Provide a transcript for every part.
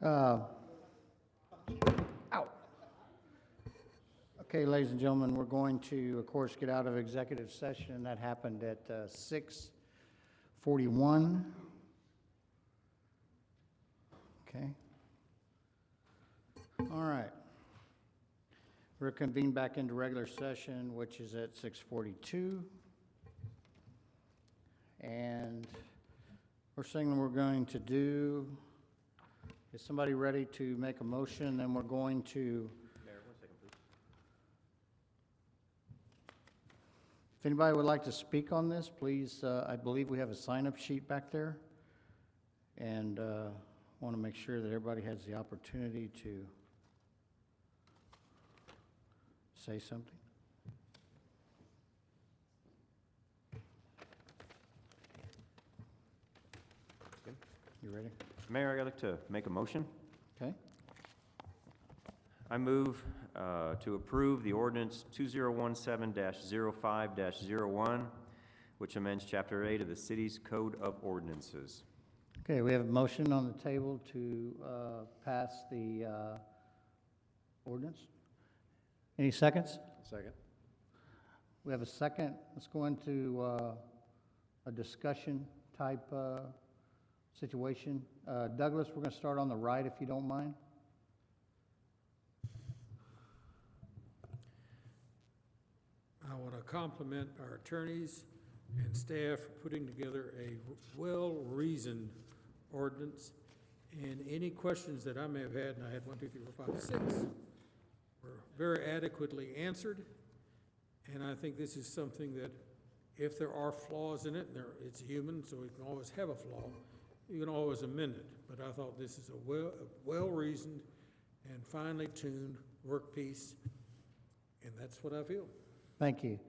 Uh, Ow. Okay, ladies and gentlemen, we're going to, of course, get out of executive session. That happened at 6:41. Okay. All right. We're convened back into regular session, which is at 6:42. And first thing we're going to do, is somebody ready to make a motion? Then we're going to, Mayor, 1 second, please. if anybody would like to speak on this, please, I believe we have a sign-up sheet back there. And want to make sure that everybody has the opportunity to say something. You ready? Mayor, I'd like to make a motion. Okay. I move to approve the ordinance 2017-05-01, which amends Chapter 8 of the city's Code of Ordinances. Okay, we have a motion on the table to pass the ordinance. Any seconds? Second. We have a second. Let's go into a discussion type situation. Douglas, we're going to start on the right, if you don't mind. I want to compliment our attorneys and staff for putting together a well-reasoned ordinance. And any questions that I may have had, and I had 1, 2, 3, 4, 5, 6, were very adequately answered. And I think this is something that, if there are flaws in it, it's human, so it can always have a flaw, you can always amend it. But I thought this is a well-reasoned and finely tuned work piece, and that's what I feel. Thank you.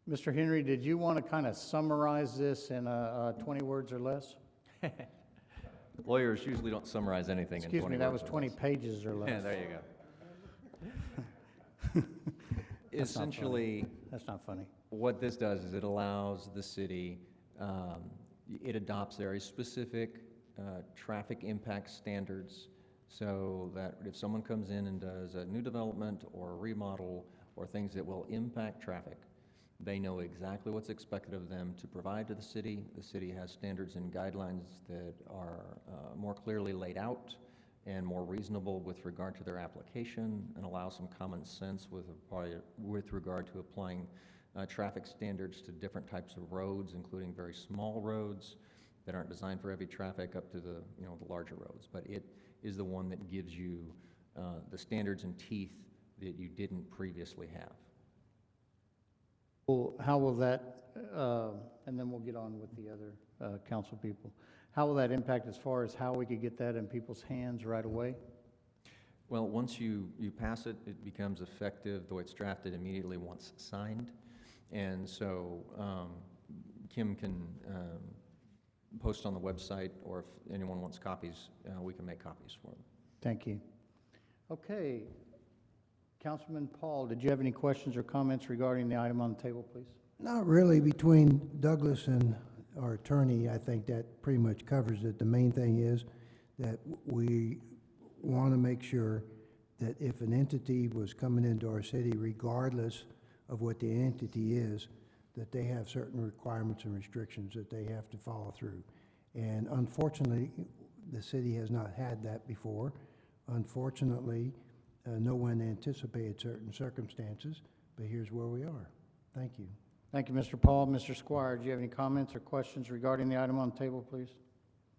Mr. Henry, did you want to kind of summarize this in 20 words or less? Lawyers usually don't summarize anything in 20 words. Excuse me, that was or 20 less. pages or less. Yeah, there you go. That's not funny. Essentially, That's not funny. what this does is it allows the city, it adopts very specific traffic impact standards, so that if someone comes in and does a new development or a remodel or things that will impact traffic, they know exactly what's expected of them to provide to the city. The city has standards and guidelines that are more clearly laid out and more reasonable with regard to their application, and allow some common sense with regard to applying traffic standards to different types of roads, including very small roads that aren't designed for heavy traffic up to the larger roads. But it is the one that gives you the standards and teeth that you didn't previously have. Well, how will that, and then we'll get on with the other council people. How will that impact as far as how we could get that in people's hands right away? Well, once you pass it, it becomes effective, the way it's drafted, immediately once signed. And so Kim can post on the website, or if anyone wants copies, we can make copies for them. Thank you. Okay. Councilman Paul, did you have any questions or comments regarding the item on the table, please? Not really. Between Douglas and our attorney, I think that pretty much covers it. The main thing is that we want to make sure that if an entity was coming into our city, regardless of what the entity is, that they have certain requirements and restrictions that they have to follow through. And unfortunately, the city has not had that before. Unfortunately, no one anticipated certain circumstances, but here's where we are. Thank you. Thank you, Mr. Paul. Mr. Squire, do you have any comments or questions regarding the item on the table, please?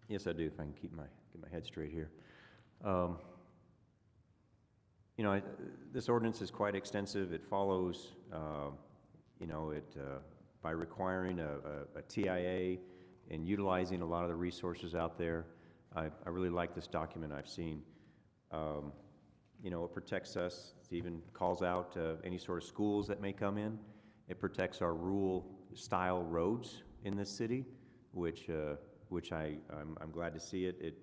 Yes, I do, if I can get my head straight here. This ordinance is quite extensive. It follows, by requiring a TIA and utilizing a lot of the resources out there. I really like this document I've seen. It protects us. It even calls out any sort of schools that may come in. It protects our rural-style roads in this city, which I'm glad to see it.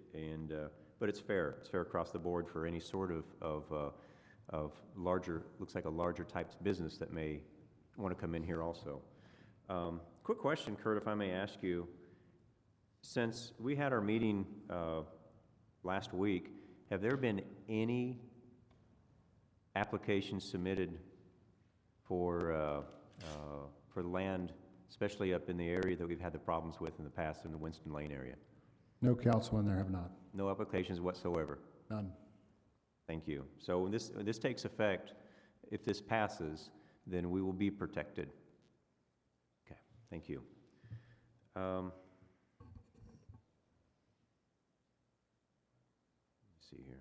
But it's fair. It's fair across the board for any sort of larger, looks like a larger type business that may want to come in here also. Quick question, Kurt, if I may ask you. Since we had our meeting last week, have there been any applications submitted for land, especially up in the area that we've had the problems with in the past in the Winston Lane area? No, Councilman, there have not. No applications whatsoever? None. Thank you. So when this takes effect, if this passes, then we will be protected. Okay, thank you. Let's see here.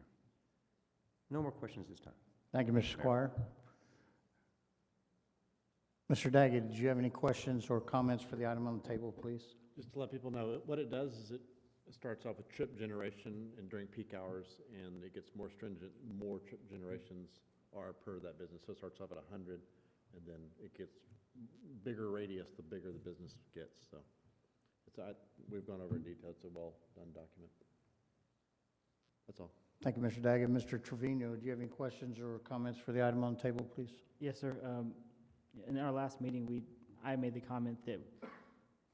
No more questions this time. Thank you, Mr. Squire. Mr. Daggett, did you have any questions or comments for the item on the table, please? Just to let people know, what it does is it starts off with trip generation and during peak hours, and it gets more stringent, more trip generations are per that business. So it starts off at 100, and then it gets bigger radius, the bigger the business gets. So we've gone over in detail. It's a well-done document. That's all. Thank you, Mr. Daggett. Mr. Trevino, do you have any questions or comments for the item on the table, please? Yes, sir. In our last meeting, I made the comment that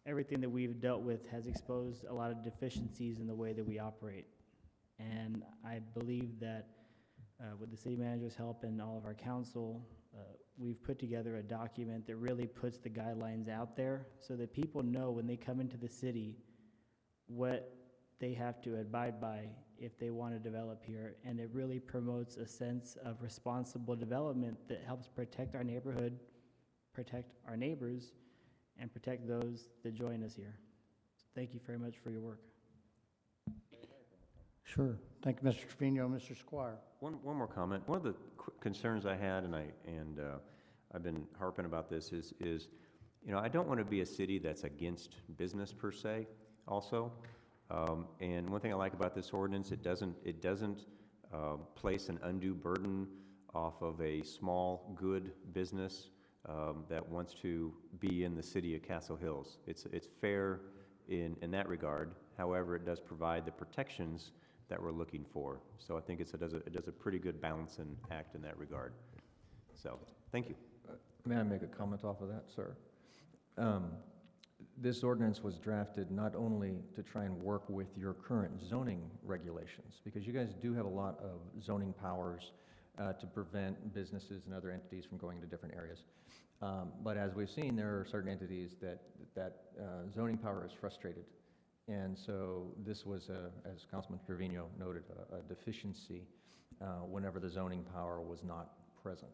everything that we've dealt with has exposed a lot of deficiencies in the way that we operate. And I believe that with the city manager's help and all of our council, we've put together a document that really puts the guidelines out there so that people know when they come into the city what they have to abide by if they want to develop here. And it really promotes a sense of responsible development that helps protect our neighborhood, protect our neighbors, and protect those that join us here. So thank you very much for your work. Sure. Thank you, Mr. Trevino. Mr. Squire. One more comment. One of the concerns I had, and I've been harping about this, is I don't want to be a city that's against business per se. Also, and one thing I like about this ordinance, it doesn't place an undue burden off of a small good business that wants to be in the city of Castle Hills. It's fair in that regard. However, it does provide the protections that we're looking for. So I think it does a pretty good balance and act in that regard. So, thank you. May I make a comment off of that, sir? This ordinance was drafted not only to try and work with your current zoning regulations, because you guys do have a lot of zoning powers to prevent businesses and other entities from going to different areas. But as we've seen, there are certain entities that zoning power is frustrated. And so this was, as Councilman Trevino noted, a deficiency whenever the zoning power was not present.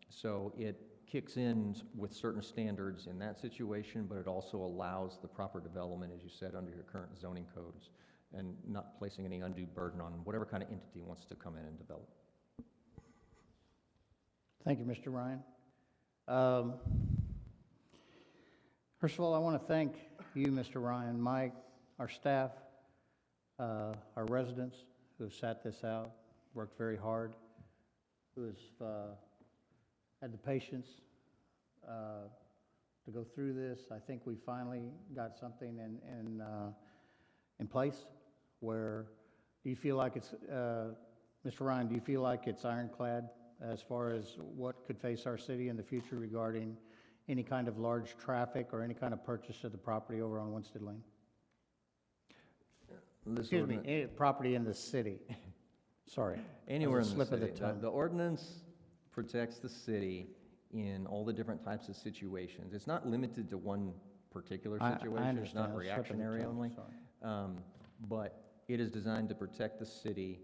So it kicks in with certain standards in that situation, but it also allows the proper development, as you said, under your current zoning codes, and not placing any undue burden on whatever kind of entity wants to come in and develop. Thank you, Mr. Ryan. First of all, I want to thank you, Mr. Ryan, Mike, our staff, our residents who have sat this out, worked very hard, who has had the patience to go through this. I think we finally got something in place where, do you feel like it's, Mr. Ryan, do you feel like it's ironclad as far as what could face our city in the future regarding any kind of large traffic or any kind of purchase of the property over on Winston Lane? Excuse me, any property in the city. Sorry. Anywhere in the slip of the city. tongue. The ordinance protects the city in all the different types of situations. It's not limited to one particular I situation. It's understand. not Slip of the reactionary tongue, only. sorry. But it is designed to protect the city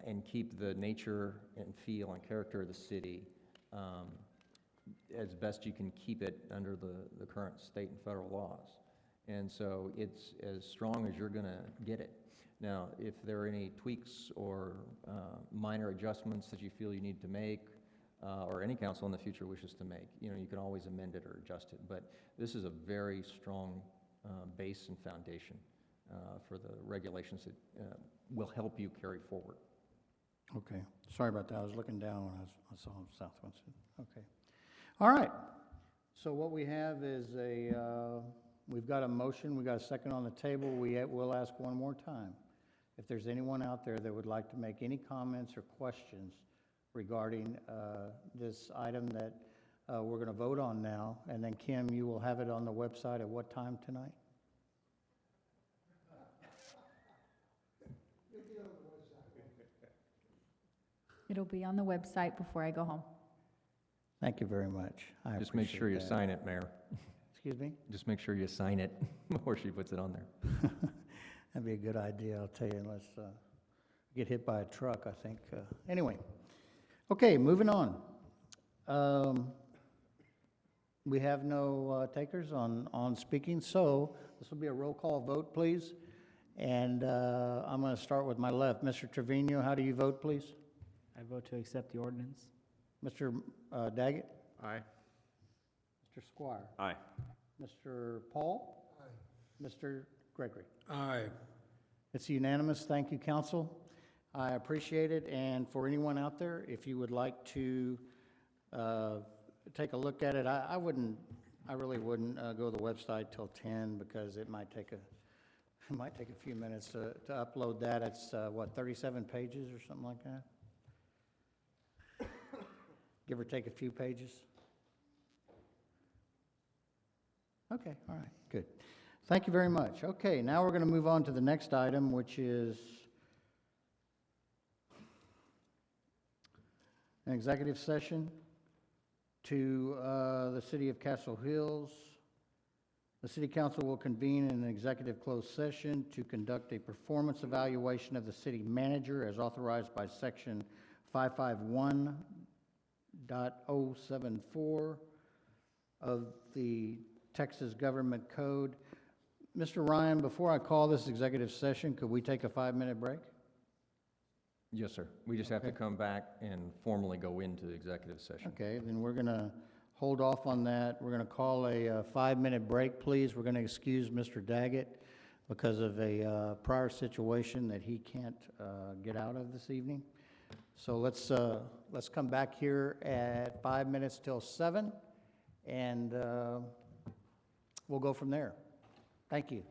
and keep the nature and feel and character of the city as best you can keep it under the current state and federal laws. And so it's as strong as you're going to get it. Now, if there are any tweaks or minor adjustments that you feel you need to make, or any council in the future wishes to make, you can always amend it or adjust it. But this is a very strong base and foundation for the regulations that will help you carry forward. Okay, sorry about that. I was looking down when I saw South Winston. Okay. All right. So what we have is we've got a motion, we've got a second on the table. We'll ask one more time if there's anyone out there that would like to make any comments or questions regarding this item that we're going to vote on now. And then, Kim, you will have it on the website at what time tonight? It'll be on the website before I go home. Thank you very much. I Just make sure you appreciate that. sign it, Mayor. Excuse me? Just make sure you sign it before she puts it on there. That'd be a good idea, I'll tell you, unless get hit by a truck, I think. Anyway, okay, moving on. We have no takers on speaking, so this will be a roll call vote, please. And I'm going to start with my left. Mr. Trevino, how do you vote, please? I vote to accept the ordinance. Mr. Daggett? Aye. Mr. Squire? Aye. Mr. Paul? Aye. Mr. Gregory? Aye. It's unanimous. Thank you, council. I appreciate it. And for anyone out there, if you would like to take a look at it, I really wouldn't go to the website till 10 because it might take a few minutes to upload that. It's, 37 pages or something like that? Give or take a few pages? Okay, all right, good. Thank you very much. Okay, now we're going to move on to the next item, which is an executive session to the City of Castle Hills. The City Council will convene in an executive closed session to conduct a performance evaluation of the city manager as authorized by Section 551.074 of the Texas Government Code. Mr. Ryan, before I call this executive session, could we take a 5-minute break? Yes, sir. We just have to Okay. come back and formally go into the executive session. Okay, then we're going to hold off on that. We're going to call a 5-minute break, please. We're going to excuse Mr. Daggett because of a prior situation that he can't get out of this evening. So let's come back here at 5 minutes till 7, and we'll go from there. Thank you.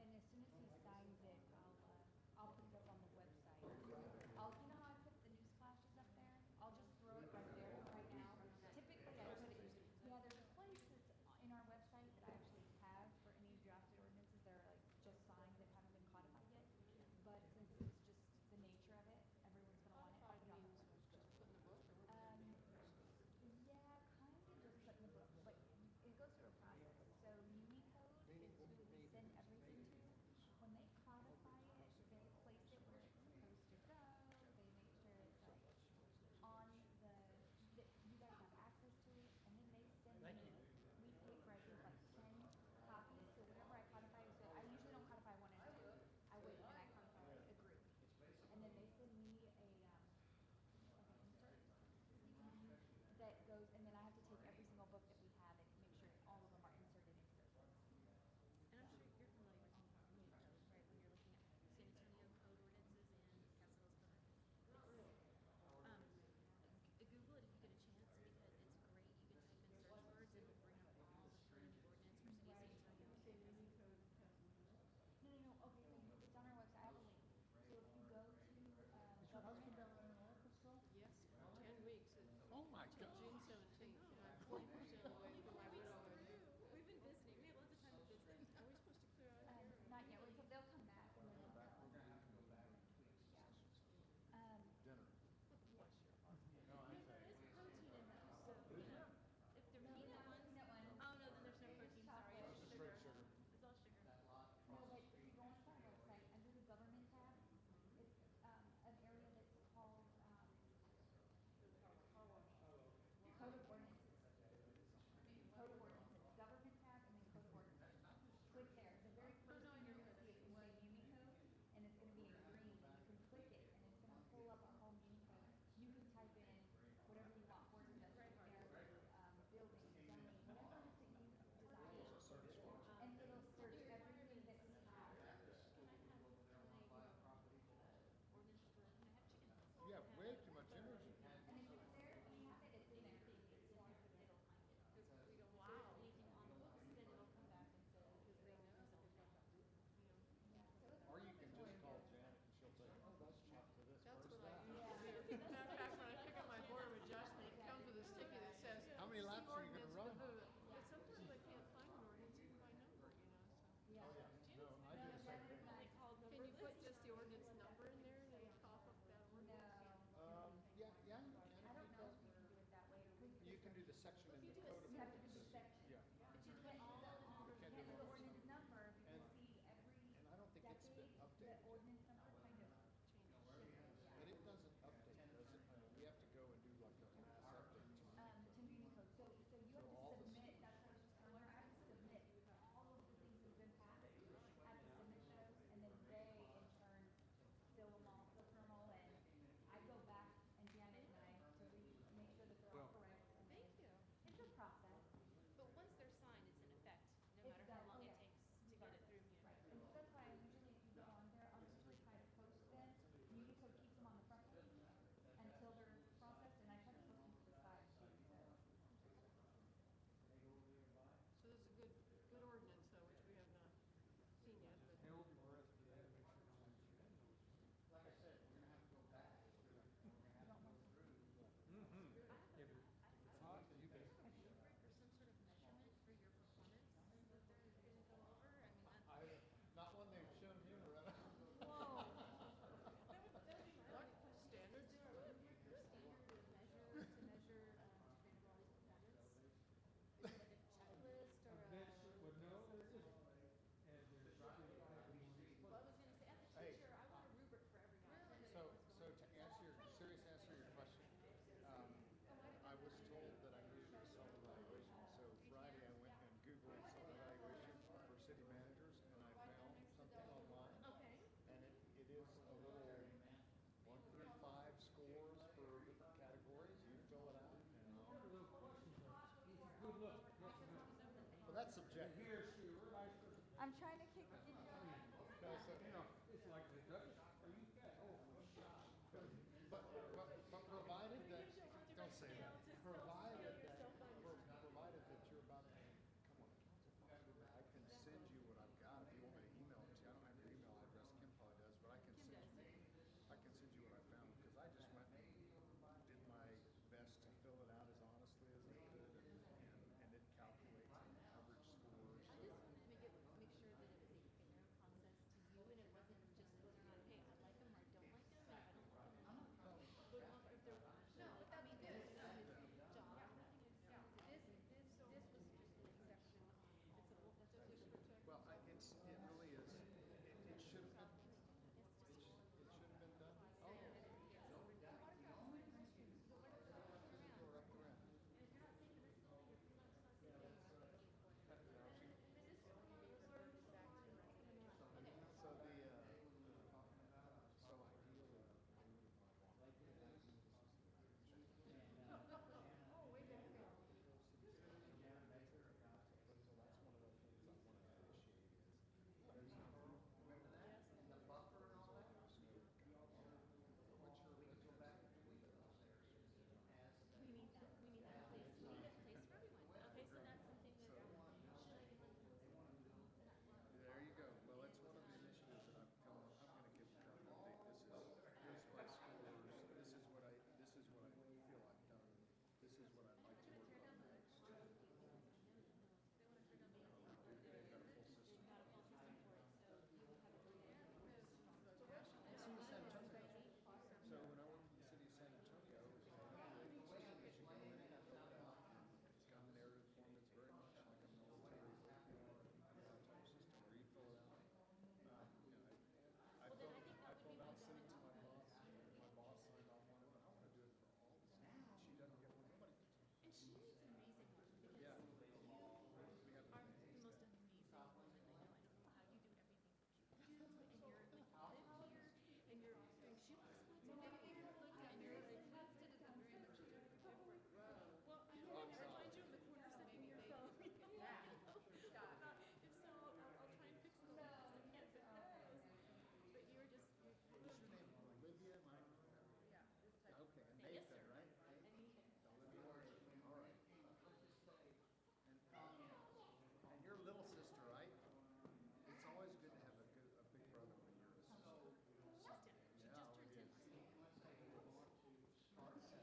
And as soon as he signs it, I'll section in the You code of have to do ordinance. the section. Yeah. But you do it all, you have to do the ordinance number, because see, every And I don't think it's been decade, the updated. ordinance number kind of changes. But it doesn't update, does it? I mean, we have to go and do like a mass update. The community code, so you have all to the submit, that's what I was just telling her, I have to submit all of the things that have been passed, I have to submit those, and then they in turn fill them all, filter them all in. I go back, and Janet and I, to make sure that they're all correct, and then Thank you. it's a process. But once they're signed, it's in effect, no It's matter how done, long it okay. takes to get it through here. Right, and so that's why I usually, if you go on there, I'll usually try to post them, community code keeps them on the front page until they're processed, and I try to post them to the side too, so. So this is a good ordinance though, which we have not seen yet, but. For some sort of measurement for your performance that they're gonna go over, I mean, that's. Not one they've shown you, Loretta. That would be my only question. Standards? Is there a standard measure to measure, Big Brother's performance? Is it like a checklist or a? Well, I was gonna say, as a Hey. teacher, I want a rubric for every applicant. So to answer your, serious answer to your question, I was told that I needed a self-evaluation. So Friday I went and Googled self-evaluation for city managers and I found something online. Okay. And it is a little 1 through 5 scores for different categories. You fill it out and well, that's subjective. I'm trying to kick it down. But provided that, don't say that, provided that you're about to come on a council function, I can send you what I've got if you want me to email it to you. I don't have your email address, Kim probably does, but I can send you what I found, because I just went and did my best to fill it out as honestly as I could, and it calculates an average score. I just wanted to make sure that it was a fair process to you and it wasn't just whether or not, hey, I like them or I don't like them, and if I don't like them, I'm not. If there was, no, I mean, this is his job, this was just an exception, it's a wish for check. Well, it really is, it should have been, it should have been done. Oh. Or up around. So so ideally, We need that, we need a place for everyone. Okay, so that's something that, should I be like, there you go. Well, it's one of the initiatives that I'm gonna give the current update. Here's my scores. This is what I feel I've done. This is what I'd like to work on next. They've got a full system. City of San Antonio. So when I worked for the city of San Antonio, as you go in and fill it out, it's got a narrative form that's very much like a military type system where you fill it out. I filled out, sent it to my boss. My boss signed off on it, and I want to do it for all the cities. She doesn't get one, nobody gets one. and she is amazing one, because Yeah. you We have are an the most amazing woman I know. I don't know how you do everything that you do, and you're like live here, and you're doing shoot spots and everything. And you're like, that's it, it's very mature. Well, I don't know, I find you in the corner sitting here, so. Yeah. If so, I'll try and fix the list, I can't fix those. But you're just, What's your name? Olivia? Yeah. Okay, and yes, Nathan, sir. right? Olivia. All right. And your little sister, right? It's always good to have a big brother when you're a sister. She's 10, she just turned 10 last week. Thank you. So he's got.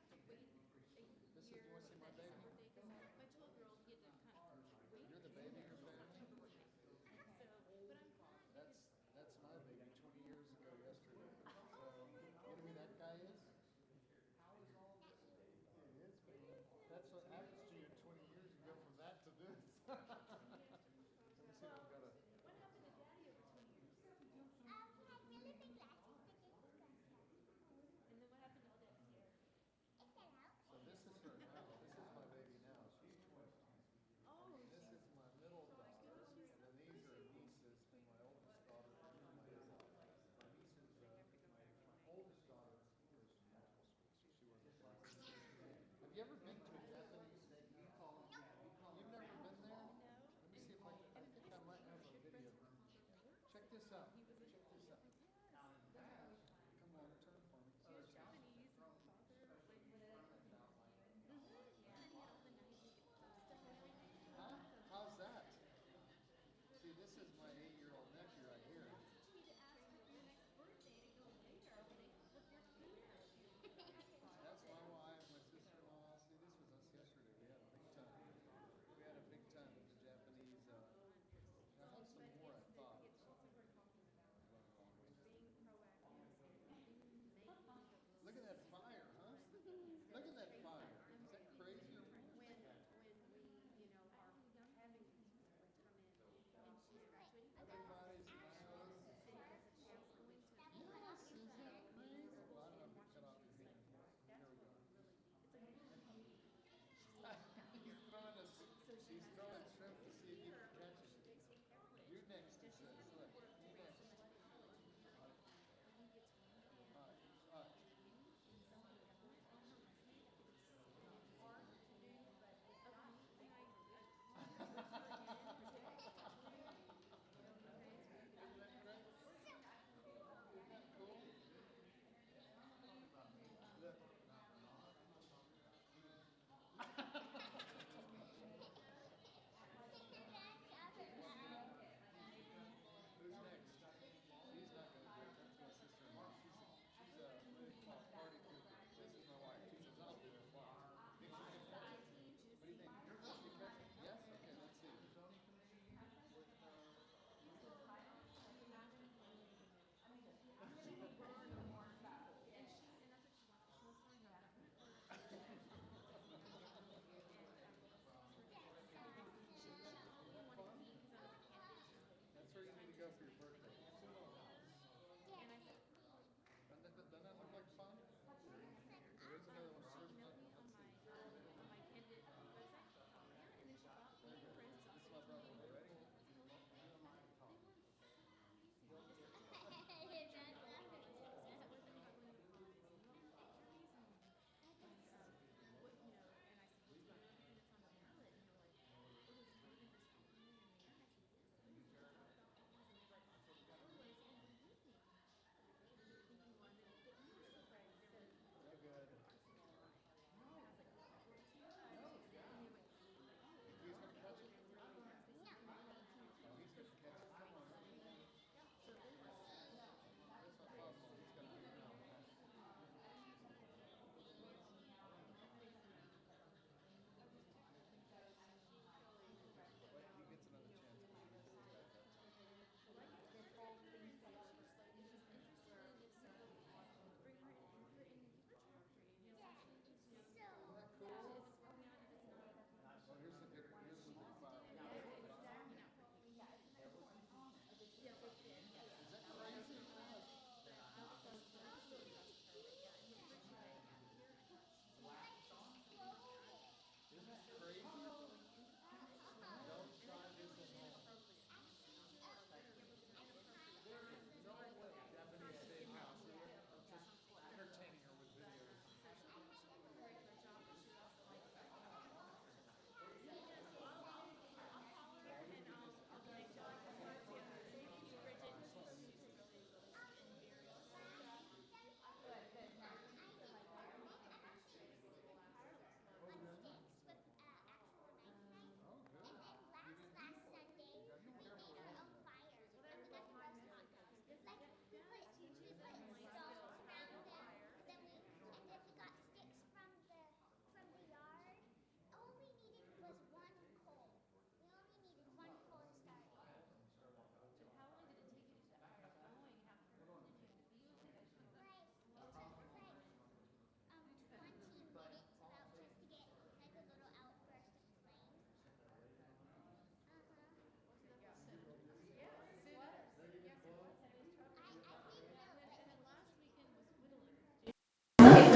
Did yours have to wait a This is, year you want to see my baby? birthday? Because my 12-year-old, he had to kind of wait. You're the baby of your family? So, but I'm glad because That's So this is her now, this is my baby now, she's 20. This is my middle daughter, and then these are nieces, and my oldest daughter, and my nieces, my oldest daughter goes to medical school, so she wasn't. Have you ever been to a Japanese steak? You've never been there? Let me see if I think I might have a video. Check this out, check this out. Come on, turn for me. Huh? How's that? See, this is my 8-year-old nephew right here. That's my wife, my sister-in-law. See, this was us yesterday. We had a big time. We had a big time with the Japanese. I had some more, I thought. Look at that fire, huh? Look at that fire. Is that crazy? Or everybody's yes, isn't that crazy? Well, I don't know if you cut off your hand. Here we go. He's throwing shrimp to see if you can catch it. You're next, he says. Look, you next. All right.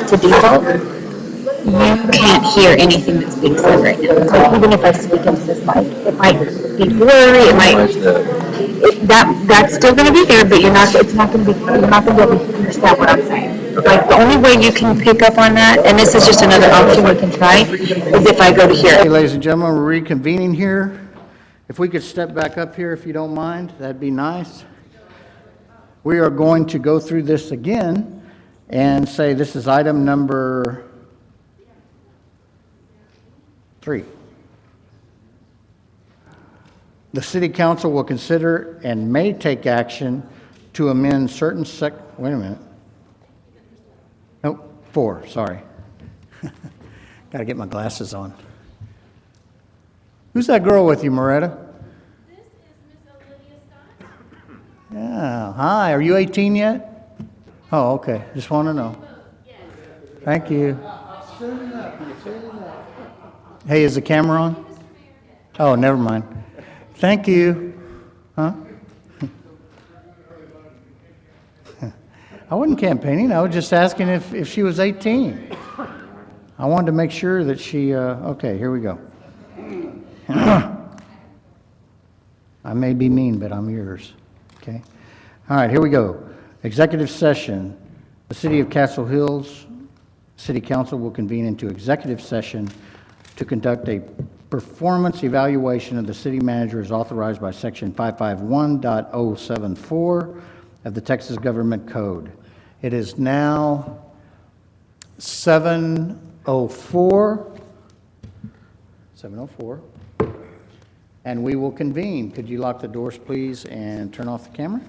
to default, you can't hear anything that's being said right now. So even if I speak into this mic, it might be blurry, that's still gonna be there, but you're not gonna be able to understand what I'm saying. Like, the only way you can pick up on that, and this is just another option we can try, is if I go to here. Hey, ladies and gentlemen, we're reconvening here. If we could step back up here, if you don't mind, that'd be nice. We are going to go through this again and say this is item number 3. The city council will consider and may take action to amend certain wait a minute. Nope, 4, sorry. Got to get my glasses on. Who's that girl with you, Moretta? This is Miss Olivia Scott. Yeah, hi, are you 18 yet? Oh, okay, just want to know. Thank you. Hey, is the camera on? Oh, never mind. Thank you. Huh? I wasn't campaigning, I was just asking if she was 18. I wanted to make sure that she, okay, here we go. I may be mean, but I'm yours, okay? All right, here we go. Executive session. The City of Castle Hills City Council will convene into executive session to conduct a performance evaluation of the city manager as authorized by Section 551.074 of the Texas Government Code. It is now 7:04, and we will convene. Could you lock the doors, please, and turn off the camera?